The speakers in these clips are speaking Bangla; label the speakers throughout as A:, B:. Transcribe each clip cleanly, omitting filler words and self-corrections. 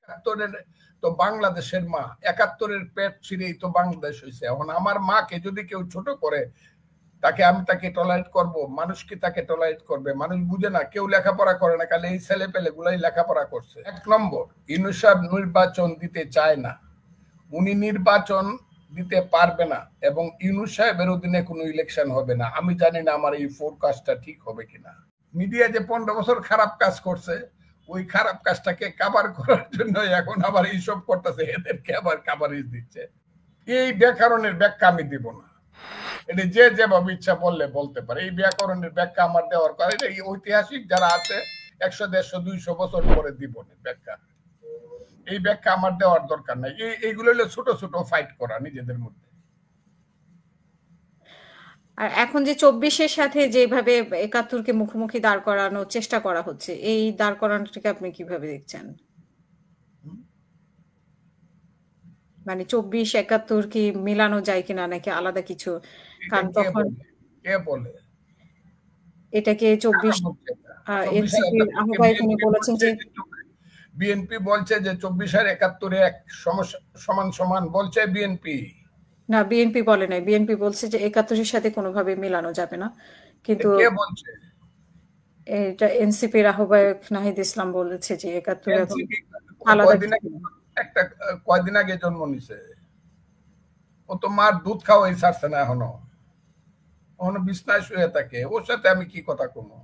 A: একাত্তরের তো বাংলাদেশের মা, ৭১-এর পেট ছিঁড়েই তো বাংলাদেশ হয়েছে। এখন আমার মাকে যদি কেউ ছোট করে তাকে টলারেট করব? মানুষ কি তাকে টলারেট করবে? মানুষ বুঝে না, কেউ লেখাপড়া করে না, খালি এই ছেলে পেলে গুলাই লেখাপড়া করছে। ১ নম্বর, ইউনূস সাহেব নির্বাচন দিতে চায় না, উনি নির্বাচন দিতে পারবে না এবং ইউনূস সাহেবের অধীনে কোনো ইলেকশন হবে না। আমি জানি না আমার এই ফোরকাস্টটা ঠিক হবে কিনা। মিডিয়া যে 15 বছর খারাপ কাজ করছে, ওই খারাপ কাজটাকে কাভার করার জন্য এখন আবার এইসব করতেছে, এদেরকে আবার কাভারেজ দিচ্ছে। এই ব্যাকরণের ব্যাখ্যা আমি দিব না, এটা যে যেভাবে ইচ্ছা বললে বলতে পারে। এই ব্যাকরণের ব্যাখ্যা আমার দেওয়ার কথা, এটা ঐতিহাসিক যারা আছে 100, 150, 200 বছর পরে দিব ব্যাখ্যা। এই ব্যাখ্যা আমার দেওয়ার দরকার নাই। এইগুলো হলো ছোট ছোট ফাইট করা নিজেদের মধ্যে।
B: আর এখন যে 24-এর সাথে যেভাবে ৭১-কে মুখোমুখি দাঁড় করানোর চেষ্টা করা হচ্ছে, এই দাঁড় করানোটাকে আপনি কিভাবে দেখছেন? মানে 24-৭১ কি মিলানো যায় কিনা, নাকি আলাদা কিছু? কারণ তখন
A: কে বলে
B: এটাকে 24 এনসিপির আহ্বায়ক উনি বলেছেন যে
A: বিএনপি বলছে যে 24 আর ৭১ এক সমান সমান বলছে বিএনপি।
B: না, বিএনপি বলে নাই। বিএনপি বলছে যে ৭১-এর সাথে কোনোভাবে মেলানো যাবে না। কিন্তু
A: কে বলছে?
B: এটা এনসিপির আহ্বায়ক নাহিদ ইসলাম বলেছে যে ৭১ এখন আলাদা।
A: একটা কয়দিন আগে জন্ম নিছে, ও তো মার দুধ খাওয়াই ছাড়ছে না এখনো বিছনায় শুয়ে থাকে। ওর সাথে আমি কি কথা কমু?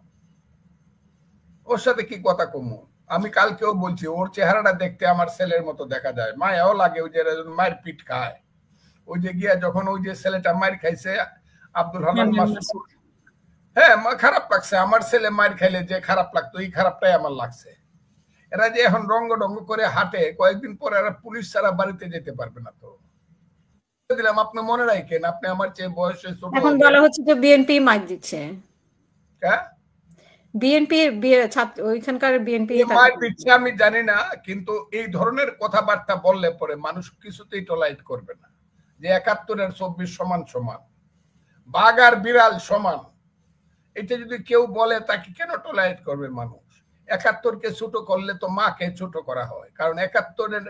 A: ওর সাথে কি কথা কমু? আমি কালকেও বলছি, ওর চেহারাটা দেখতে আমার ছেলের মতো দেখা যায়, মায়াও লাগে। ওই যে মায়ের পিঠ খায়, ওই যে গিয়া যখন ওই যে ছেলেটা মায়ের খাইছে আব্দুল হান্নান মাসুদ, হ্যাঁ খারাপ লাগছে। আমার ছেলে মায়ের খাইলে যে খারাপ লাগতো, এই খারাপটাই আমার লাগছে। এরা যে এখন রঙ্গ ডঙ্গ করে হাঁটে, কয়েকদিন পরে এরা পুলিশ ছাড়া বাড়িতে যেতে পারবে না। তো দিলাম, আপনি মনে রাখেন, আপনি আমার চেয়ে বয়সে ছোট।
B: এখন বলা হচ্ছে যে বিএনপি মাইক দিচ্ছে। বিএনপি ওইখানকার বিএনপি
A: মাইক দিচ্ছে আমি জানি না, কিন্তু এই ধরনের কথাবার্তা বললে পরে মানুষ কিছুতেই টলারেট করবে না যে ৭১ আর ২৪ সমান সমান, বাঘ আর বিড়াল সমান। এটা যদি কেউ বলে তাকে কেন টলারেট করবে মানুষ? ৭১-কে ছোট করলে তো মাকে ছোট করা হয়, কারণ ৭১-এর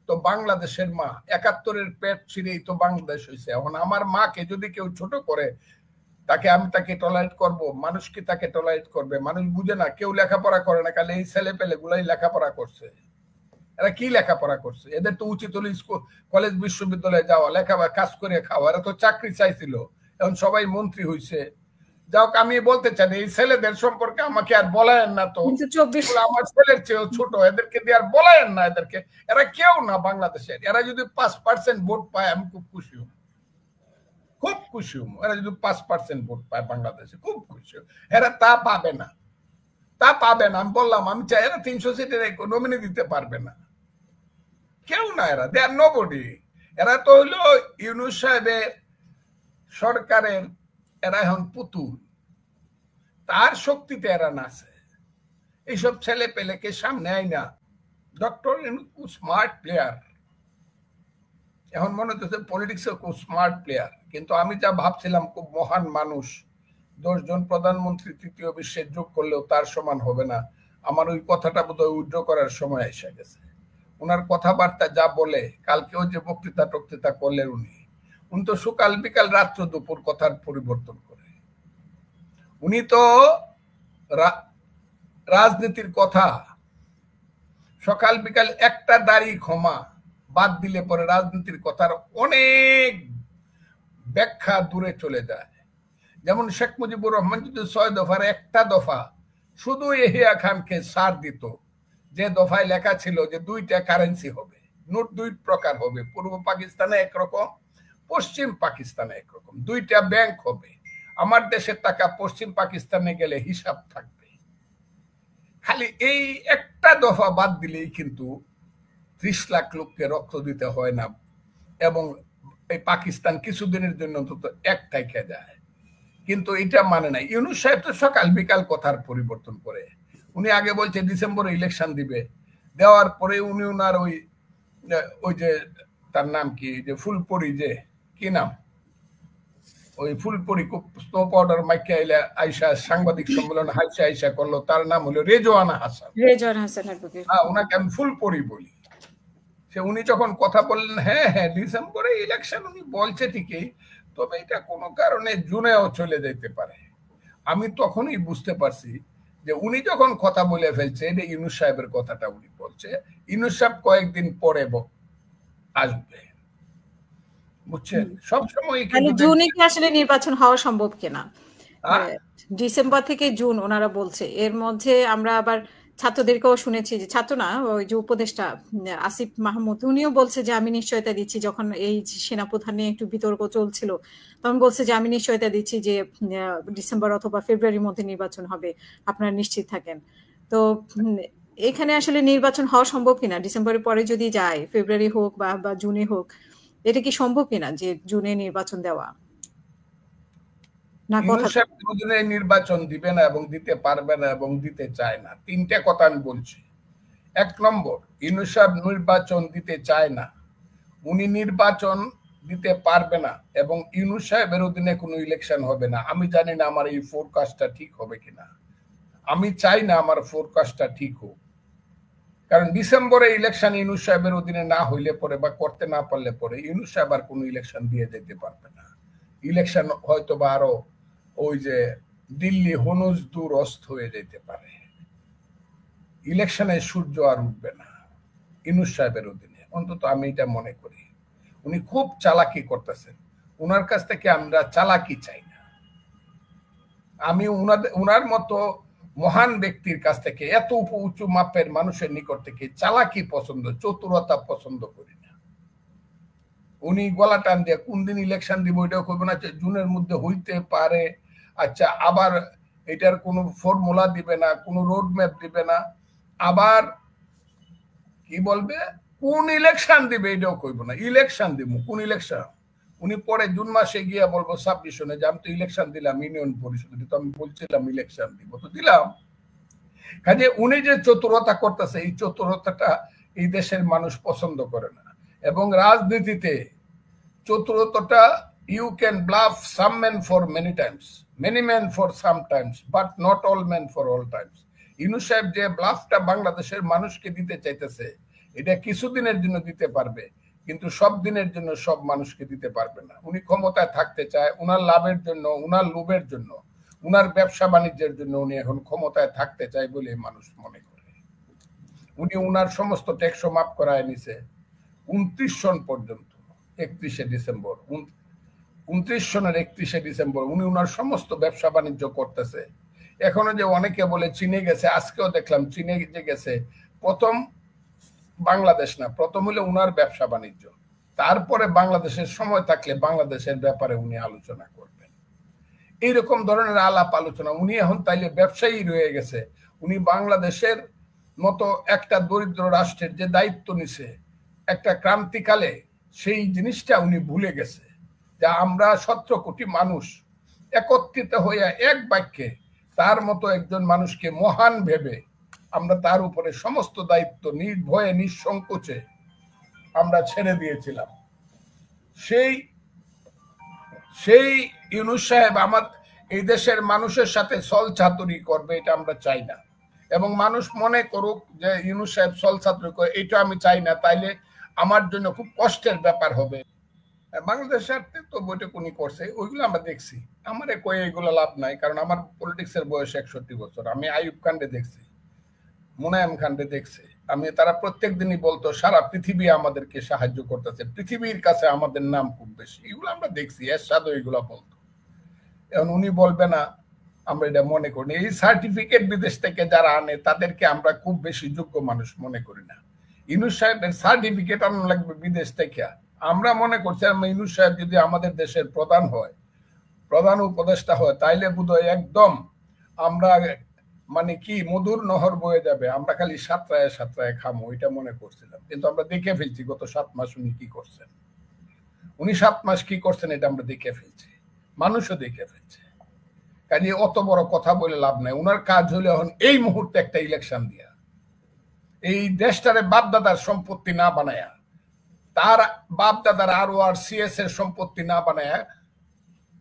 A: তো বাংলাদেশের মা, ৭১-এর পেট ছিঁড়েই তো বাংলাদেশ হয়েছে। এখন আমার মাকে যদি কেউ ছোট করে তাকে টলারেট করব? মানুষ কি তাকে টলারেট করবে? মানুষ বুঝে না, কেউ লেখাপড়া করে না, খালি এই ছেলে পেলে গুলাই লেখাপড়া করছে। এরা কি লেখাপড়া করছে? এদের তো উচিত হলো স্কুল কলেজ বিশ্ববিদ্যালয়ে যাওয়া, লেখাপড়া কাজ করে খাওয়া। এরা তো চাকরি চাইছিল, এখন সবাই মন্ত্রী হয়েছে। যাও, আমি বলতে চাই এই ছেলেদের সম্পর্কে আমাকে আর বলায়েন না, তো আমার ছেলের চেয়েও ছোট, এদেরকে দিয়ে আর বলায়েন না। এদেরকে, এরা কেউ না বাংলাদেশের। এরা যদি 5% ভোট পায় আমি খুব খুশি হব, খুব খুশি হব। এরা যদি 5% ভোট পায় বাংলাদেশে, খুব খুশি হব। এরা তা পাবে না, তা পাবে না। আমি বললাম, আমি চাই এরা 300 সিটের নমিনি দিতে পারবে না, কেউ না। এরা দে আর নোবডি। এরা তো হইলো ইউনূস সাহেবের সরকারের, এরা এখন পুতুল, তার শক্তিতে এরা নাচে। এইসব ছেলে পেলেকে সামনে আয় না। ডক্টর ইউনূস স্মার্ট প্লেয়ার, এখন মনে হচ্ছে পলিটিক্সে খুব স্মার্ট প্লেয়ার, কিন্তু আমি যা ভাবছিলাম খুব মহান মানুষ, 10 জন প্রধানমন্ত্রী তৃতীয় বিশ্বের যোগ করলেও তার সমান হবে না। আমার ওই কথাটা বোধহয় উইথড্র করার সময় এসে গেছে। ওনার কথাবার্তা যা বলে, কালকেও যে বক্তৃতা করলেন উনি তো সকাল বিকাল রাত্র দুপুর কথার পরিবর্তন করে। উনি তো রাজনীতির কথা সকাল বিকাল একটা দাড়ি ক্ষমা বাদ দিলে পরে রাজনীতির কথার অনেক ব্যাখ্যা দূরে চলে যায়। যেমন শেখ মুজিবুর রহমান যদি 6 দফার একটা দফা শুধু এহিয়া খানকে ছাড় দিত, যে দফায় লেখা ছিল যে 2টা কারেন্সি হবে, নোট 2 প্রকার হবে, পূর্ব পাকিস্তানে একরকম, পশ্চিম পাকিস্তানে একরকম, 2টা ব্যাংক হবে, আমার দেশের টাকা পশ্চিম পাকিস্তানে গেলে হিসাব থাকবে। খালি এই একটা দফা বাদ দিলেই কিন্তু 30 লাখ লোককে রক্ত দিতে হয় না, এবং এই পাকিস্তান কিছুদিনের জন্য অন্তত একটাই খেয়ে যায়। কিন্তু এটা মানে নাই। ইউনূস সাহেব তো সকাল বিকাল কথার পরিবর্তন করে। উনি আগে বলছে ডিসেম্বরে ইলেকশন দিবে, দেওয়ার পরে উনি ওনার ওই যে তার নাম কি, যে ফুলপরি, যে কি নাম, ওই ফুলপরি স্নো পাউডার মাইকে আইসা সাংবাদিক সম্মেলন আইসা করলো, তার নাম হলো রেজওয়ানা হাসান।
B: রেজওয়ানা হাসান,
A: ওনাকে আমি ফুলপরি বলি। উনি যখন কথা বললেন, হ্যাঁ হ্যাঁ ডিসেম্বরে ইলেকশন উনি বলছে ঠিকই, তবে এটা কোনো কারণে জুনেও চলে যেতে পারে। আমি তখনই বুঝতে পারছি যে উনি যখন কথা বলে ফেলছে, এটা ইউনূস সাহেবের কথাটা উনি বলছে, ইউনূস সাহেব কয়েকদিন পরে আসবে, বুঝছেন? সবসময়
B: তাহলে
A: কিন্তু
B: জুনে কি আসলে নির্বাচন হওয়া সম্ভব কিনা?
A: আহ,
B: ডিসেম্বর থেকে জুন ওনারা বলছে, এর মধ্যে আমরা আবার ছাত্রদেরকেও শুনেছি, যে ছাত্র না, ওই যে উপদেষ্টা আসিফ মাহমুদ, উনিও বলছে যে আমি নিশ্চয়তা দিচ্ছি, যখন এই সেনাপ্রধান নিয়ে একটু বিতর্ক চলছিল তখন বলছে যে আমি নিশ্চয়তা দিচ্ছি যে ডিসেম্বর অথবা ফেব্রুয়ারির মধ্যে নির্বাচন হবে, আপনারা নিশ্চিত থাকেন। তো এখানে আসলে নির্বাচন হওয়া সম্ভব কিনা, ডিসেম্বরের পরে যদি যায়, ফেব্রুয়ারি হোক বা জুনে হোক, এটা কি সম্ভব কিনা যে জুনে নির্বাচন দেওয়া? না কথা
A: ইউনূস সাহেব কোনোদিনই নির্বাচন দিবে না এবং দিতে পারবে না এবং দিতে চায় না। তিনটা কথা আমি বলছি। এক নম্বর, ইউনূস সাহেব নির্বাচন দিতে চায় না, উনি নির্বাচন দিতে পারবে না, এবং ইউনূস সাহেবের অধীনে কোনো ইলেকশন হবে না। আমি জানি না আমার এই ফোরকাস্টটা ঠিক হবে কিনা, আমি চাই না আমার ফোরকাস্টটা ঠিক হোক, কারণ ডিসেম্বরে ইলেকশন ইউনূস সাহেবের অধীনে না হইলে পরে বা করতে না পারলে পরে ইউনূস সাহেব আর কোনো ইলেকশন দিয়ে যেতে পারবে না। ইলেকশন হয়তো বা আরো ওই যে দিল্লি হনুজ দূর অস্ত হয়ে যেতে পারে, ইলেকশনে সূর্য আর উঠবে না ইউনূস সাহেবের অধীনে, অন্তত আমি এটা মনে করি। উনি খুব চালাকি করতেছেন, উনার কাছ থেকে আমরা চালাকি চাই না। আমি উনার মতো মহান ব্যক্তির কাছ থেকে, এত উঁচু মাপের মানুষের নিকট থেকে চালাকি পছন্দ, চতুরতা পছন্দ করি না। উনি গলা টান দিয়ে কোন দিন ইলেকশন দিব এটাও করবে না, জুনের মধ্যে হইতে পারে, আচ্ছা আবার এটার কোনো ফর্মুলা দিবে না, কোনো রোড ম্যাপ দিবে না, আবার কি বলবে কোন ইলেকশন দিবে এটাও কইব না। ইলেকশন দিব, কোন ইলেকশন? উনি পরে জুন মাসে গিয়া বলবো সাবমিশনে যে আমি তো ইলেকশন দিলাম ইউনিয়ন পরিষদে, তো আমি বলছিলাম ইলেকশন দিব, তো দিলাম। কাজে উনি যে চতুরতা করতেছে, এই চতুরতাটা এই দেশের মানুষ পছন্দ করে না। এবং রাজনীতিতে চতুরতাটা, you can bluff some man for many times, many man for some times, but not all man for all times. Yunus Saheb যে ব্লাফটা বাংলাদেশের মানুষকে দিতে চাইতেছে, এটা কিছুদিনের জন্য দিতে পারবে, কিন্তু সব দিনের জন্য সব মানুষকে দিতে পারবে না। উনি ক্ষমতায় থাকতে চায়, উনার লাভের জন্য, উনার লোভের জন্য, উনার ব্যবসা বাণিজ্যের জন্য উনি এখন ক্ষমতায় থাকতে চায় বলে মানুষ মনে করে। উনি উনার সমস্ত ট্যাক্স মাফ করায় নিছে 29 সন পর্যন্ত, 31শে ডিসেম্বর, 29 সনের 31শে ডিসেম্বর উনি উনার সমস্ত ব্যবসা বাণিজ্য করতেছে। এখনো যে অনেকে বলে চীনে গেছে, আজকেও দেখলাম চীনে যে গেছে, প্রথম বাংলাদেশ না, প্রথম হলে উনার ব্যবসা বাণিজ্য, তারপরে বাংলাদেশের সময় থাকলে বাংলাদেশের ব্যাপারে উনি আলোচনা করবেন। এইরকম ধরনের আলাপ আলোচনা, উনি এখন তাইলে ব্যবসায়ী রয়ে গেছে। উনি বাংলাদেশের মতো একটা দরিদ্র রাষ্ট্রের যে দায়িত্ব নিছে একটা ক্রান্তিকালে, সেই জিনিসটা উনি ভুলে গেছে, যা আমরা 17 কোটি মানুষ একত্রিত হয়ে এক বাক্যে তার মতো একজন মানুষকে মহান ভেবে আমরা তার উপরে সমস্ত দায়িত্ব নির্ভয়ে নিঃসংকোচে আমরা ছেড়ে দিয়েছিলাম। সেই ইউনূস সাহেব আমাদের এই দেশের মানুষের সাথে ছলচাতুরি করবে, এটা আমরা চাই না। এবং মানুষ মনে করুক যে ইউনূস সাহেব ছলচাতুরি করে, এটা আমি চাই না, তাইলে আমার জন্য খুব কষ্টের ব্যাপার হবে। বাংলাদেশের তো বইটা উনি করছে, ওইগুলো আমরা দেখছি। আমার কয়ে এগুলো লাভ নাই, কারণ আমার পলিটিক্সের বয়স 61 বছর। আমি আইয়ুব খানরে দেখছি, মুনায়েম খানরে দেখছি, আমি তারা প্রত্যেক দিনই বলতো সারা পৃথিবী আমাদেরকে সাহায্য করতেছে, পৃথিবীর কাছে আমাদের নাম খুব বেশি, এগুলো আমরা দেখছি। এরশাদও এগুলো বলতো। এখন উনি বলবে না, আমরা এটা মনে করি। এই সার্টিফিকেট বিদেশ থেকে যারা আনে তাদেরকে আমরা খুব বেশি যোগ্য মানুষ মনে করি না। ইউনূস সাহেবের সার্টিফিকেট আনা লাগবে বিদেশ থেকে। আমরা মনে করছি ইউনূস সাহেব যদি আমাদের দেশের প্রধান হয়, প্রধান উপদেষ্টা হয়, তাইলে বোধহয় একদম আমরা মানে কি মধুর নহর বয়ে যাবে, আমরা খালি সাতরায় সাতরায় খামো, এটা মনে করছিলাম। কিন্তু আমরা দেখে ফেলছি গত 7 মাস উনি কি করছেন। উনি 7 মাস কি করছেন এটা আমরা দেখে ফেলছি, মানুষও দেখে ফেলছে। কাজে অত বড় কথা বলে লাভ নাই। উনার কাজ হলে এখন এই মুহূর্তে একটা ইলেকশন দিয়া এই দেশটারে বাপদাদার সম্পত্তি না বানায়া, তার বাপদাদার RORCS এর সম্পত্তি না বানায়া,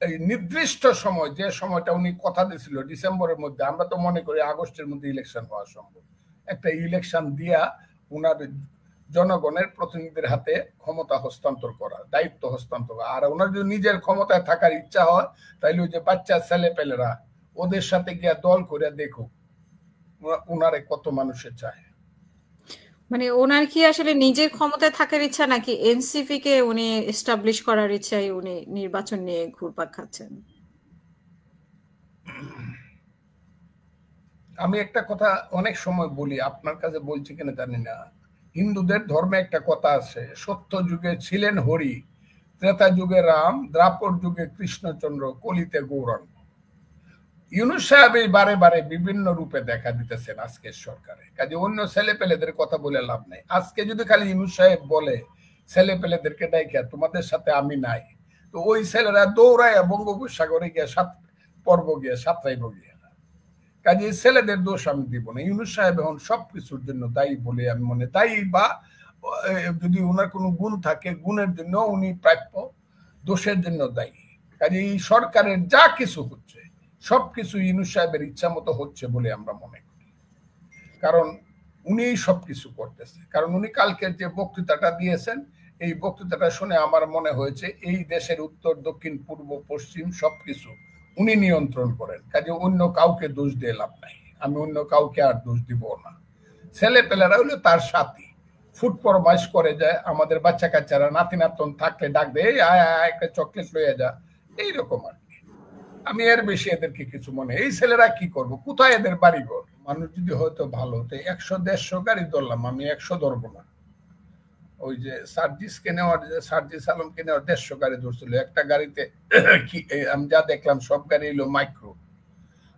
A: এই নির্দিষ্ট সময়, যে সময়টা উনি কথা দিয়েছিল ডিসেম্বরের মধ্যে, আমরা তো মনে করি আগস্টের মধ্যে ইলেকশন হওয়া সম্ভব, একটা ইলেকশন দিয়া উনার জনগণের প্রতিনিধিদের হাতে ক্ষমতা হস্তান্তর করা, দায়িত্ব হস্তান্তর করা। আর ওনার যদি নিজের ক্ষমতায় থাকার ইচ্ছা হয় তাইলে ওই যে বাচ্চা ছেলে পেলেরা ওদের সাথে গিয়া দল করে দেখুক ওনারে কত মানুষে চায়।
B: মানে ওনার কি আসলে নিজের ক্ষমতায় থাকার ইচ্ছা নাকি এনসিপি কে উনি এস্টাবলিশ করার ইচ্ছায় উনি নির্বাচন নিয়ে ঘুরপাক খাচ্ছেন?
A: আমি একটা কথা অনেক সময় বলি, আপনার কাছে বলছি কিনা জানি না, হিন্দুদের ধর্মে একটা কথা আছে, সত্য যুগে ছিলেন হরি, ত্রেতা যুগে রাম, দ্রাপর যুগে কৃষ্ণচন্দ্র, কলিতে গৌরাঙ্গ। ইউনূস সাহেব এই বারে বারে বিভিন্ন রূপে দেখা দিতেছেন আজকের সরকারে, কাজে অন্য ছেলে পেলেদের কথা বলে লাভ নেই। আজকে যদি খালি ইউনূস সাহেব বলে ছেলে পেলেদেরকে ডাইকা তোমাদের সাথে আমি নাই, তো ওই ছেলেরা দৌড়ায় বঙ্গোপসাগরে গিয়ে সাঁতরাইব গিয়ে। কাজে ছেলেদের দোষ আমি দিব না, ইউনূস সাহেব এখন সবকিছুর জন্য দায়ী বলে আমি মনে, দায়ী বা যদি ওনার কোনো গুণ থাকে গুণের জন্য উনি প্রাপ্য, দোষের জন্য দায়ী। কাজে এই সরকারের যা কিছু হচ্ছে সবকিছু ইউনূস সাহেবের ইচ্ছা মতো হচ্ছে বলে আমরা মনে করি, কারণ উনি সবকিছু করতেছে। কারণ উনি কালকের যে বক্তৃতাটা দিয়েছেন, এই বক্তৃতাটা শুনে আমার মনে হয়েছে এই দেশের উত্তর দক্ষিণ পূর্ব পশ্চিম সবকিছু উনি নিয়ন্ত্রণ করেন, কাজে অন্য কাউকে দোষ দিয়ে লাভ নাই। আমি অন্য কাউকে আর দোষ দিব না। ছেলে পেলেরা হলো তার সাথী, ফুড ফরমাইশ করে যায়, আমাদের বাচ্চা কাচ্চারা নাতি নাতন থাকলে ডাক দেয় একটা চকলেট লইয়া যা, এইরকম আর কি। আমি এর বেশি এদেরকে কিছু মনে, এই ছেলেরা কি করব, কোথায় এদের বাড়িঘর? মানুষ যদি হয়তো ভালো, তো 100-150 গাড়ি ধরলাম, আমি 100 ধরবো না। ওই যে সার্জিসকে নেওয়ার, সার্জিস আলমকে নেওয়ার 150 গাড়ি ধরছিল একটা গাড়িতে। আমি যা দেখলাম সব গাড়ি এলো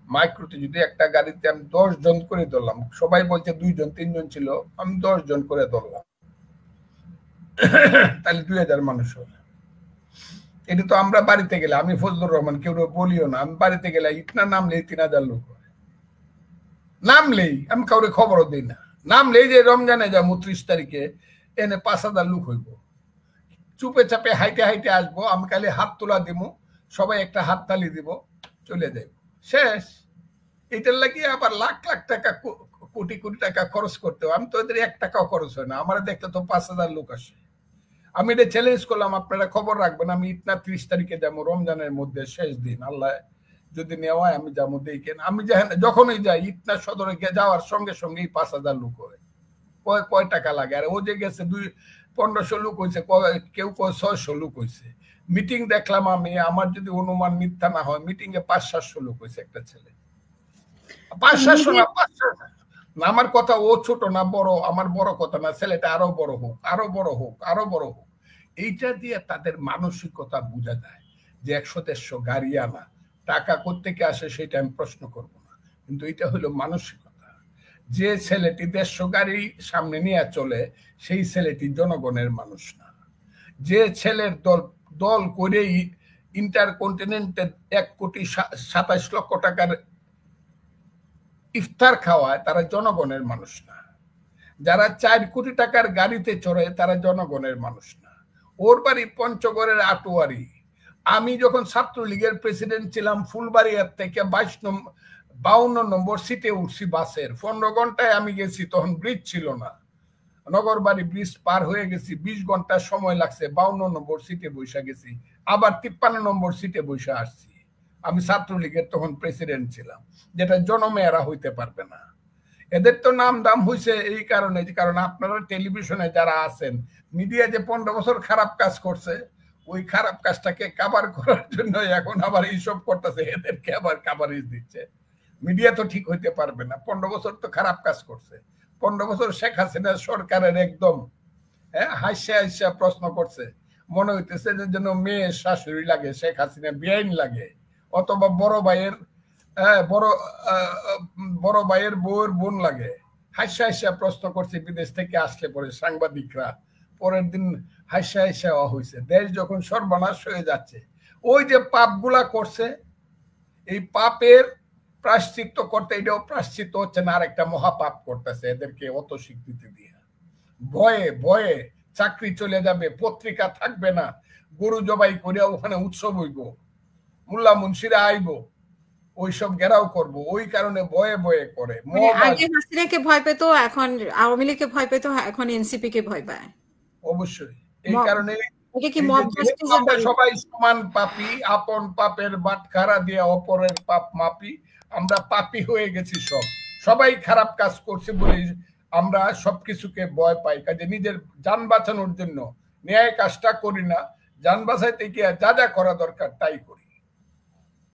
A: মাইক্রোতে যদি একটা গাড়িতে আমি 10 জন করে ধরলাম, সবাই বলছে 2 জন 3 জন ছিল, আমি 10 জন করে ধরলাম, তাহলে 2000 মানুষ হল। এটা তো আমরা বাড়িতে গেলে, আমি ফজলুর রহমান, কেউ বলিও না, আমি বাড়িতে গেলে ইটনা নামলেই 3000 লোক হয়, নামলেই, আমি কাউরে খবরও দিই না, নামলেই যে রমজানে যাবো 30 তারিখে এনে 5000 লোক হইব, চুপে চাপে হাইটে হাইটে আসবো, আমি খালি হাত তোলা দিব, সবাই একটা হাত তালি দিব, চলে যাইব, শেষ। এটার লাগিয়ে আবার লাখ লাখ টাকা কোটি কোটি টাকা খরচ করতে হবে, আমি তো এদের 1 টাকাও খরচ হয় না, আমার দেখতে তো 5000 লোক আসে। আমি এটা চ্যালেঞ্জ করলাম, আপনারা খবর রাখবেন, আমি ইটনা 30 তারিখে যাবো, রমজানের মধ্যে শেষ দিন, আল্লাহ যদি নেওয়া হয় আমি যাবো, দেখেন আমি যখনই যাই ইটনা সদরে যাওয়ার সঙ্গে সঙ্গে 5000 লোক হয়, কয় টাকা লাগে? আর ও যে গেছে 1500 লোক হয়েছে, কেউ 600 লোক হয়েছে। মিটিং দেখলাম আমি, আমার যদি অনুমান মিথ্যা না হয়, মিটিং এ 500-700 লোক হয়েছে একটা ছেলে, 500 না 500 না। আমার কথা ও ছোট না বড়, আমার বড় কথা না, ছেলেটা আরো বড় হোক, আরো বড় হোক, আরো বড় হোক, এইটা দিয়ে তাদের মানসিকতা বোঝা যায় যে 100-150 গাড়ি আনা টাকা কোত্থেকে আসে সেটা আমি প্রশ্ন করব না, কিন্তু এটা হলো মানসিকতা। যে ছেলেটি 150 গাড়ি সামনে নিয়ে চলে সেই ছেলেটি জনগণের মানুষ না। যে ছেলের দল করেই ইন্টারকন্টিনেন্টে 1,27,00,000 টাকার ইফতার খাওয়ায় তারা জনগণের মানুষ না। যারা 4 কোটি টাকার গাড়িতে চড়ে তারা জনগণের মানুষ না। ওর বাড়ি পঞ্চগড়ের আটোয়ারি। আমি যখন ছাত্রলীগের প্রেসিডেন্ট ছিলাম, ফুলবাড়িয়ার থেকে 52 নম্বর সিটে উঠছি বাসের, 15 ঘন্টায় আমি গেছি, তখন ব্রিজ ছিল না, নগরবাড়ি ব্রিজ পার হয়ে গেছি, 20 ঘন্টা সময় লাগছে, 52 নম্বর সিটে বসে গেছি, আবার 53 নম্বর সিটে বসে আসছি। আমি ছাত্রলীগের তখন প্রেসিডেন্ট ছিলাম, যেটা জনমেয়েরা হইতে পারবে না। এদের তো নাম দাম হয়েছে এই কারণে, কারণ আপনারা টেলিভিশনে যারা আছেন, মিডিয়া যে 15 বছর খারাপ কাজ করছে, ওই খারাপ কাজটাকে কাভার করার জন্য এখন আবার এইসব করতেছে, এদেরকে আবার কাভারেজ দিচ্ছে। মিডিয়া তো ঠিক হইতে পারবে না, 15 বছর তো খারাপ কাজ করছে। 15 বছর শেখ হাসিনা সরকারের একদম হাসিয়া প্রশ্ন করছে, মনে হইতেছে যে যেন মেয়ের শাশুড়ি লাগে, শেখ হাসিনা বেআইন লাগে, অথবা বড় ভাইয়ের বউয়ের বোন লাগে। হাসিয়া প্রশ্ন করছে বিদেশ থেকে আসলে পরে সাংবাদিকরা, পরের দিন হাসিয়া হয়েছে। দেশ যখন সর্বনাশ হয়ে যাচ্ছে, ওই যে পাপগুলা করছে, এই পাপের প্রায়শ্চিত্ত করতে, এটাও প্রায়শ্চিত্ত হচ্ছে না, আরেকটা মহাপাপ করতেছে এদেরকে অত স্বীকৃতি দিয়ে। ভয়ে ভয়ে চাকরি চলে যাবে, পত্রিকা থাকবে না, গরু জবাই করিয়া ওখানে উৎসব হইব, মোল্লা মুন্সিরা আইব, ওইসব ঘেরাও করব, ওই কারণে ভয়ে ভয়ে করে।
B: আগে হাসিনাকে ভয় পেত, এখন আওয়ামী লীগকে ভয় পেত, এখন এনসিপি কে ভয় পায়।
A: অবশ্যই এই কারণে
B: আমরা
A: সবাই সমান পাপী, আপন পাপের বাটখারা দিয়ে অপরের পাপ মাপি, আমরা পাপী হয়ে গেছি। সবাই খারাপ কাজ করছে বলে আমরা সবকিছুকে ভয় পাই, কাজে নিজের যান বাঁচানোর জন্য ন্যায় কাজটা করি না, যান বাঁচাইতে গিয়ে যা যা করা দরকার তাই করি।